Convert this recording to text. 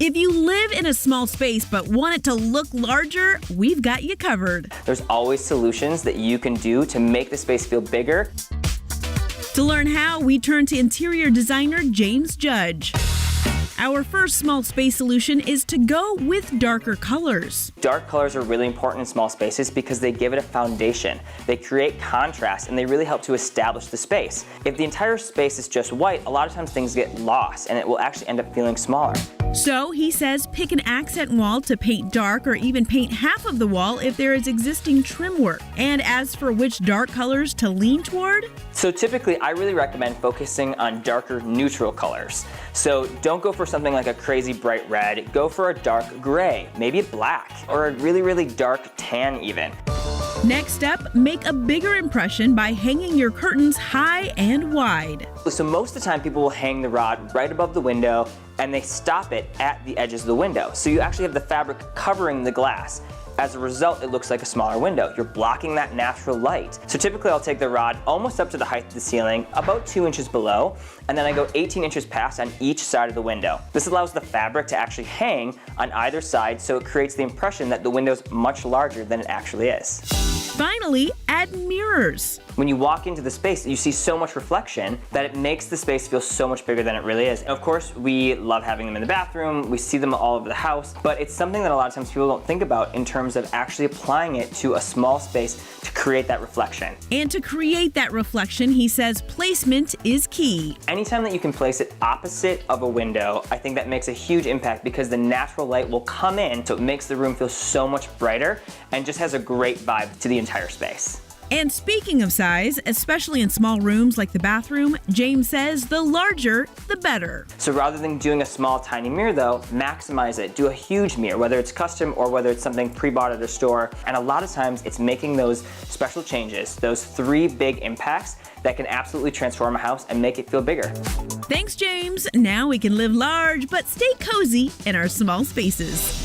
If you live in a small space but want it to look larger, we've got you covered. There's always solutions that you can do to make the space feel bigger. To learn how, we turn to interior designer James Judge. Our first small space solution is to go with darker colors. Dark colors are really important in small spaces because they give it a foundation. They create contrast and they really help to establish the space. If the entire space is just white, a lot of times things get lost and it will actually end up feeling smaller. So he says pick an accent wall to paint dark or even paint half of the wall if there is existing trim work. And as for which dark colors to lean toward? So typically I really recommend focusing on darker neutral colors. So don't go for something like a crazy bright red, go for a dark gray, maybe black, or a really dark tan even. Next up, make a bigger impression by hanging your curtains high and wide. So most of the time people will hang the rod right above the window and they stop it at the edges of the window. So you actually have the fabric covering the glass. As a result, it looks like a smaller window. You're blocking that natural light. So typically I'll take the rod almost up to the height of the ceiling, about 2 inches below, and then I go 18 inches past on each side of the window. This allows the fabric to actually hang on either side, so it creates the impression that the window's much larger than it actually is. Finally, add mirrors. When you walk into the space, you see so much reflection that it makes the space feel so much bigger than it really is. Of course, we love having them in the bathroom, we see them all over the house, but it's something that a lot of times people don't think about in terms of actually applying it to a small space to create that reflection. And to create that reflection, he says placement is key. Anytime that you can place it opposite of a window, I think that makes a huge impact because the natural light will come in, so it makes the room feel so much brighter and just has a great vibe to the entire space. And speaking of size, especially in small rooms like the bathroom, James says the larger, the better. So rather than doing a small, tiny mirror though, maximize it. Do a huge mirror, whether it's custom or whether it's something pre-bought at a store. And a lot of times it's making those special changes, those 3 big impacts that can absolutely transform a house and make it feel bigger. Thanks, James. Now we can live large but stay cozy in our small spaces.